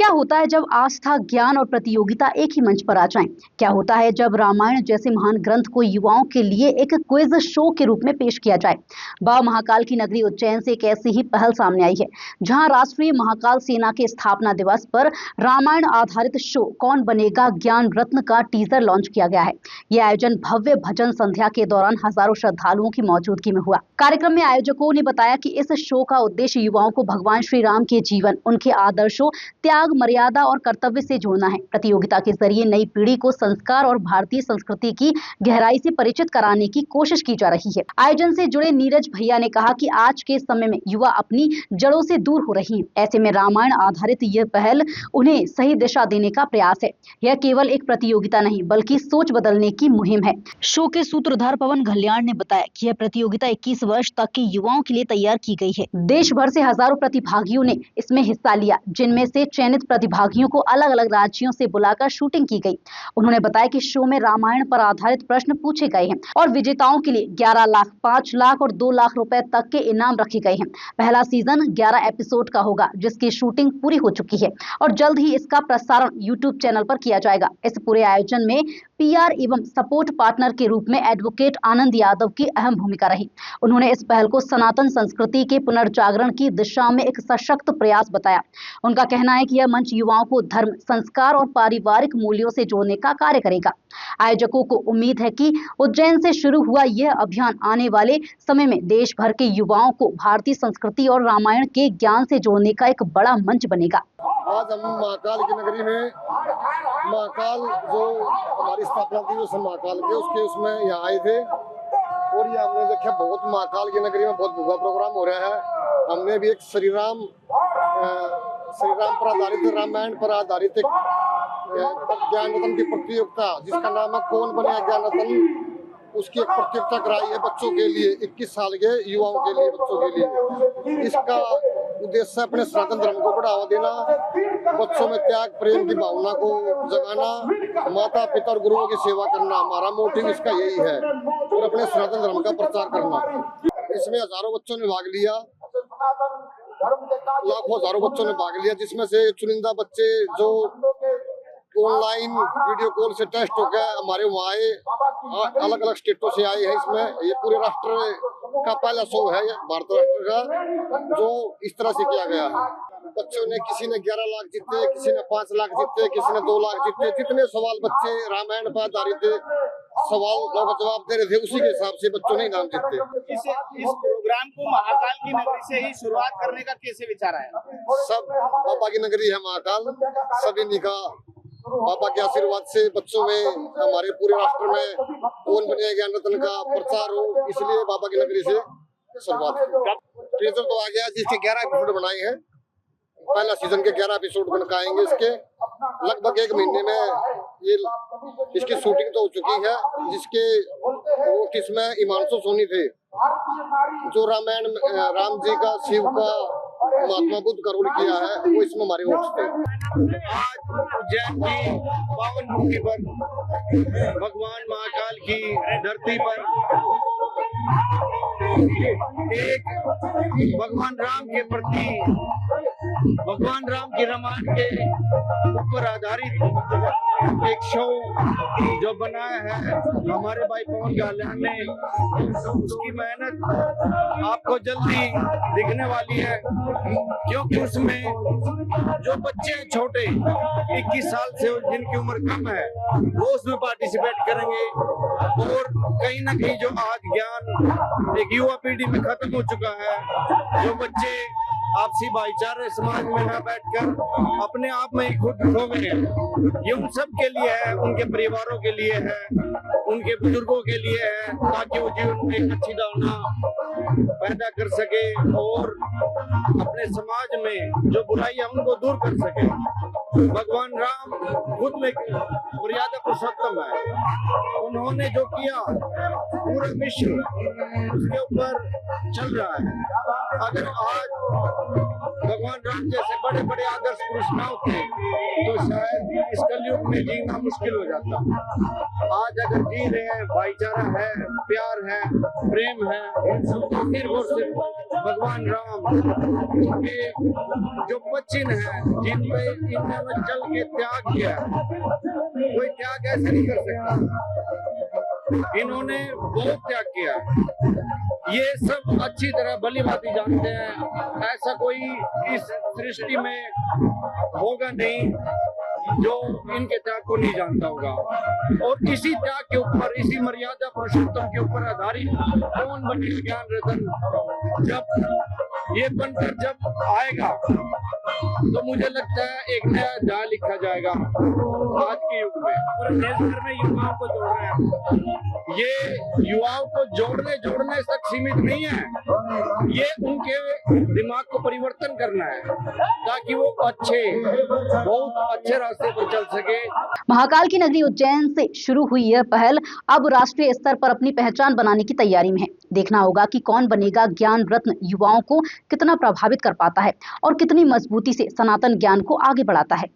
क्या होता है जब आस्था, ज्ञान और प्रतियोगिता एक ही मंच पर आ जाएं? क्या होता है जब रामायण जैसे महान ग्रंथ को युवाओं के लिए एक क्विज शो के रूप में पेश किया जाए? बाबा महाकाल की नगरी उज्जैन से एक ऐसी ही पहल सामने आई है, जहां राष्ट्रीय महाकाल सेना के स्थापना दिवस पर रामायण आधारित शो कौन बनेगा ज्ञान रत्न का टीजर लॉन्च किया गया है। यह आयोजन भव्य भजन संध्या के दौरान हजारों श्रद्धालुओं की मौजूदगी में हुआ। कार्यक्रम में आयोजकों ने बताया कि इस शो का उद्देश्य युवाओं को भगवान श्री राम के जीवन, उनके आदर्शों, त्याग, मर्यादा और कर्तव्य से जोड़ना है। प्रतियोगिता के जरिए नई पीढ़ी को संस्कार और भारतीय संस्कृति की गहराई से परिचित कराने की कोशिश की जा रही है। आयोजन से जुड़े नीरज भैया ने कहा कि आज के समय में युवा अपनी जड़ों से दूर हो रही हैं। ऐसे में रामायण आधारित यह पहल उन्हें सही दिशा देने का प्रयास है। यह केवल एक प्रतियोगिता नहीं बल्कि सोच बदलने की मुहिम है। शो के सूत्रधार पवन घल्याण ने बताया कि यह प्रतियोगिता 21 वर्ष तक के युवाओं के लिए तैयार की गई है। देश भर से हजारों प्रतिभागियों ने इसमें हिस्सा लिया, जिनमें से चयनित प्रतिभागियों को अलग अलग राज्यों से बुलाकर शूटिंग की गई। उन्होंने बताया कि शो में रामायण पर आधारित प्रश्न पूछे गए हैं और विजेताओं के लिए 11 लाख, 5 लाख और 2 लाख रुपए तक के इनाम रखे गए हैं। पहला सीजन 11 एपिसोड का होगा, जिसकी शूटिंग पूरी हो चुकी है और जल्द ही इसका प्रसारण यूट्यूब चैनल पर किया जाएगा। इस पूरे आयोजन में पीआर एवं सपोर्ट पार्टनर के रूप में एडवोकेट आनंद यादव की अहम भूमिका रही। उन्होंने इस पहल को सनातन संस्कृति के पुनर्जागरण की दिशा में एक सशक्त प्रयास बताया। उनका कहना है कि यह मंच युवाओं को धर्म, संस्कार और पारिवारिक मूल्यों से जोड़ने का कार्य करेगा। आयोजकों को उम्मीद है कि उज्जैन से शुरू हुआ यह अभियान आने वाले समय में देश भर के युवाओं को भारतीय संस्कृति और रामायण के ज्ञान से जोड़ने का एक बड़ा मंच बनेगा। आज हम महाकाल की नगरी में महाकाल जो हमारी स्थापना थी उस महाकाल के उसमें यहाँ आए थे और ये हमने देखा बहुत महाकाल की नगरी में बहुत भव्य प्रोग्राम हो रहा है। हमने भी एक श्री राम पर आधारित, रामायण पर आधारित एक ज्ञान रत्न की प्रतियोगिता जिसका नाम है कौन बनेगा ज्ञान रत्न, उसकी एक प्रतियोगिता कराई है बच्चों के लिए, 21 साल के युवाओं के लिए, बच्चों के लिए। इसका उद्देश्य अपने सनातन धर्म को बढ़ावा देना, बच्चों में त्याग प्रेम की भावना को जगाना, माता पिता और गुरुओं की सेवा करना। हमारा मोटिव इसका यही है और अपने सनातन धर्म का प्रचार करना। इसमें हजारों बच्चों ने भाग लिया, लाखों हजारों बच्चों ने भाग लिया, जिसमें से चुनिंदा बच्चे जो ऑनलाइन वीडियो कॉल से टेस्ट हो गया हमारे वहाँ आए, अलग अलग स्टेटों से आए हैं। इसमें ये पूरे राष्ट्र का पहला शो है भारत राष्ट्र का जो इस तरह से किया गया है। बच्चों ने किसी ने 11 लाख जीते, किसी ने 5 लाख जीते, किसी ने 2 लाख जीते। जितने सवाल बच्चे रामायण पर आधारित सवाल का जवाब दे रहे थे उसी के हिसाब से बच्चों ने इनाम जीते। इस प्रोग्राम को महाकाल की नगरी से ही शुरुआत करने का कैसे विचार आया? सब बाबा की नगरी है महाकाल, सभी निकाह बाबा के आशीर्वाद से बच्चों में, हमारे पूरे राष्ट्र में कौन बनेगा ज्ञान रत्न का प्रचार हो, इसलिए बाबा की नगरी से शुरुआत। टीजर तो आ गया जिसके 11 एपिसोड बनाए हैं। पहला सीजन के 11 एपिसोड बन आएंगे। इसके लगभग 1 महीने में ये इसकी शूटिंग तो हो चुकी है, जिसके वो इसमें हिमांशु सोनी थे जो रामायण राम जी का, शिव का, महात्मा बुद्ध का रोल किया है, वो इसमें हमारे होस्ट थे। आज उज्जैन की पावन भूमि पर भगवान महाकाल की धरती पर एक भगवान राम के प्रति, भगवान राम की रामायण के ऊपर आधारित एक शो जो बनाया है हमारे भाई पवन घल्याण ने, उसकी मेहनत आपको जल्दी दिखने वाली है, क्योंकि उसमें जो बच्चे छोटे 21 साल से जिनकी उम्र कम है वो उसमें पार्टिसिपेट करेंगे। और कहीं ना कहीं जो आज ज्ञान एक युवा पीढ़ी में खत्म हो चुका है, जो बच्चे आपसी भाईचारे समाज में न बैठकर अपने आप में ही खुद खो गए, ये उन सब के लिए है, उनके परिवारों के लिए है, उनके बुजुर्गों के लिए है, ताकि वो जीवन में एक अच्छी धारणा पैदा कर सके और अपने समाज में जो बुराई है उनको दूर कर सके। भगवान राम खुद में मर्यादा पुरुषोत्तम है, उन्होंने जो किया पूरा विश्व उसके ऊपर चल रहा है। अगर आज भगवान राम जैसे बड़े बड़े आदर्श पुरुष न होते तो शायद इस कलयुग में जीना मुश्किल हो जाता। आज अगर जी रहे हैं, भाईचारा है, प्यार है, प्रेम है, सिर्फ और सिर्फ भगवान राम के जो वचन है, जिन पे इन्होंने चल के त्याग किया, कोई त्याग ऐसे नहीं कर सकता। इन्होंने बहुत त्याग किया। ये सब अच्छी तरह भली भांति जानते हैं, ऐसा कोई इस सृष्टि में होगा नहीं जो इनके त्याग को नहीं जानता होगा। और इसी त्याग के ऊपर, इसी मर्यादा पुरुषोत्तम के ऊपर आधारित कौन बने ज्ञान रतन जब ये बनकर जब आएगा तो मुझे लगता है एक नया अध्याय लिखा जाएगा आज के युग में। पूरे देश भर में युवाओं को जोड़ रहे हैं। ये युवाओं को जोड़ने तक सीमित नहीं है, ये उनके दिमाग को परिवर्तन करना है ताकि वो बहुत अच्छे रास्ते पर चल सके। महाकाल की नगरी उज्जैन से शुरू हुई यह पहल अब राष्ट्रीय स्तर पर अपनी पहचान बनाने की तैयारी में है। देखना होगा कि कौन बनेगा ज्ञान रत्न, युवाओं को कितना प्रभावित कर पाता है और कितनी मजबूती से सनातन ज्ञान को आगे बढ़ाता है।